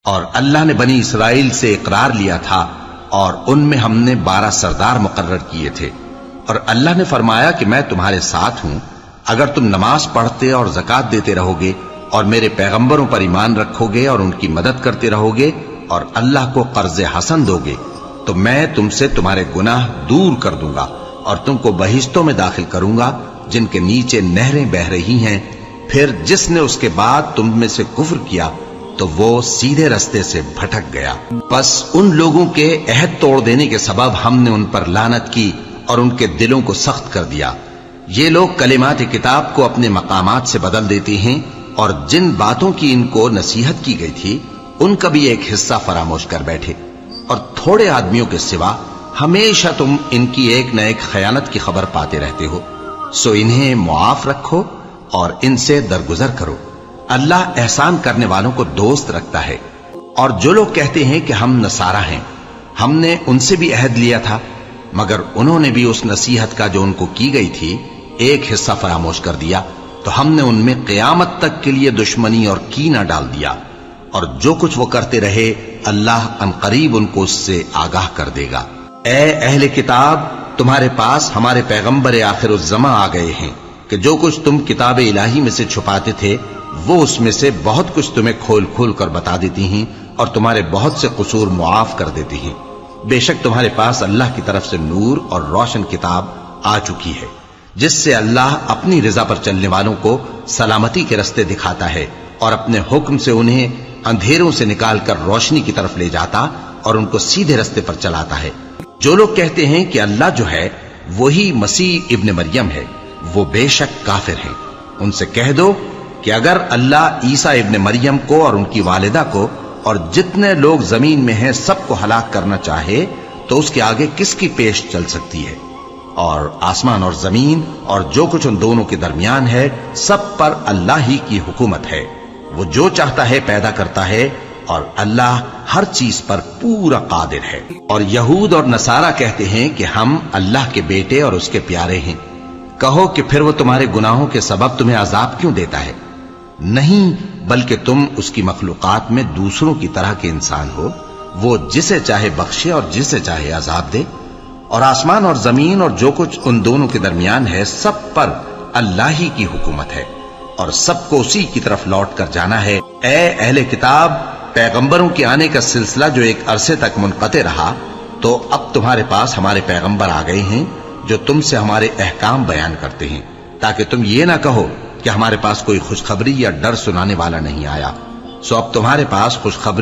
اور اللہ نے بنی اسرائیل سے اقرار لیا تھا اور ان میں ہم نے 12 سردار مقرر کیے تھے، اور اللہ نے فرمایا کہ میں تمہارے ساتھ ہوں اگر تم نماز پڑھتے اور زکوٰۃ دیتے رہو گے اور میرے پیغمبروں پر ایمان رکھو گے اور ان کی مدد کرتے رہو گے اور اللہ کو قرض حسن دو گے تو میں تم سے تمہارے گناہ دور کر دوں گا اور تم کو بہشتوں میں داخل کروں گا جن کے نیچے نہریں بہ رہی ہیں۔ پھر جس نے اس کے بعد تم میں سے کفر کیا تو وہ سیدھے رستے سے بھٹک گیا۔ بس ان لوگوں کے عہد توڑ دینے کے سبب ہم نے ان پر لعنت کی اور ان کے دلوں کو سخت کر دیا۔ یہ لوگ کلمات کتاب کو اپنے مقامات سے بدل دیتے ہیں اور جن باتوں کی ان کو نصیحت کی گئی تھی ان کا بھی ایک حصہ فراموش کر بیٹھے، اور تھوڑے آدمیوں کے سوا ہمیشہ تم ان کی ایک نہ ایک خیانت کی خبر پاتے رہتے ہو، سو انہیں معاف رکھو اور ان سے درگزر کرو۔ اللہ احسان کرنے والوں کو دوست رکھتا ہے۔ اور جو لوگ کہتے ہیں کہ ہم نصارہ ہیں، ہم نے ان سے بھی عہد لیا تھا، مگر انہوں نے بھی اس نصیحت کا جو ان کو کی گئی تھی ایک حصہ فراموش کر دیا، تو ہم نے ان میں قیامت تک کے لیے دشمنی اور کینہ ڈال دیا، اور جو کچھ وہ کرتے رہے اللہ ان قریب ان کو اس سے آگاہ کر دے گا۔ اے اہل کتاب، تمہارے پاس ہمارے پیغمبر آخر الزماں آ گئے ہیں کہ جو کچھ تم کتاب الہی میں سے چھپاتے تھے وہ اس میں سے بہت کچھ تمہیں کھول کھول کر بتا دیتی ہیں اور تمہارے بہت سے قصور معاف کر دیتی ہیں۔ بے شک تمہارے پاس اللہ کی طرف سے نور اور روشن کتاب آ چکی ہے جس سے اللہ اپنی رضا پر چلنے والوں کو سلامتی کے رستے دکھاتا ہے اور اپنے حکم سے انہیں اندھیروں سے نکال کر روشنی کی طرف لے جاتا اور ان کو سیدھے رستے پر چلاتا ہے۔ جو لوگ کہتے ہیں کہ اللہ جو ہے وہی مسیح ابن مریم ہے، وہ بے شک کافر ہیں۔ ان سے کہہ دو کہ اگر اللہ عیسیٰ ابن مریم کو اور ان کی والدہ کو اور جتنے لوگ زمین میں ہیں سب کو ہلاک کرنا چاہے تو اس کے آگے کس کی پیش چل سکتی ہے؟ اور آسمان اور زمین اور جو کچھ ان دونوں کے درمیان ہے سب پر اللہ ہی کی حکومت ہے، وہ جو چاہتا ہے پیدا کرتا ہے اور اللہ ہر چیز پر پورا قادر ہے۔ اور یہود اور نصارہ کہتے ہیں کہ ہم اللہ کے بیٹے اور اس کے پیارے ہیں۔ کہو کہ پھر وہ تمہارے گناہوں کے سبب تمہیں عذاب کیوں دیتا ہے؟ نہیں، بلکہ تم اس کی مخلوقات میں دوسروں کی طرح کے انسان ہو، وہ جسے چاہے بخشے اور جسے چاہے عذاب دے۔ اور آسمان اور زمین اور جو کچھ ان دونوں کے درمیان ہے سب پر اللہ ہی کی حکومت ہے اور سب کو اسی کی طرف لوٹ کر جانا ہے۔ اے اہل کتاب، پیغمبروں کے آنے کا سلسلہ جو ایک عرصے تک منقطع رہا تو اب تمہارے پاس ہمارے پیغمبر آ گئے ہیں جو تم سے ہمارے احکام بیان کرتے ہیں، تاکہ تم یہ نہ کہو کہ ہمارے پاس کوئی خوشخبری یا ڈر سنانے والا نہیں آیا۔ سو اب تمہارے پاس خوشخبری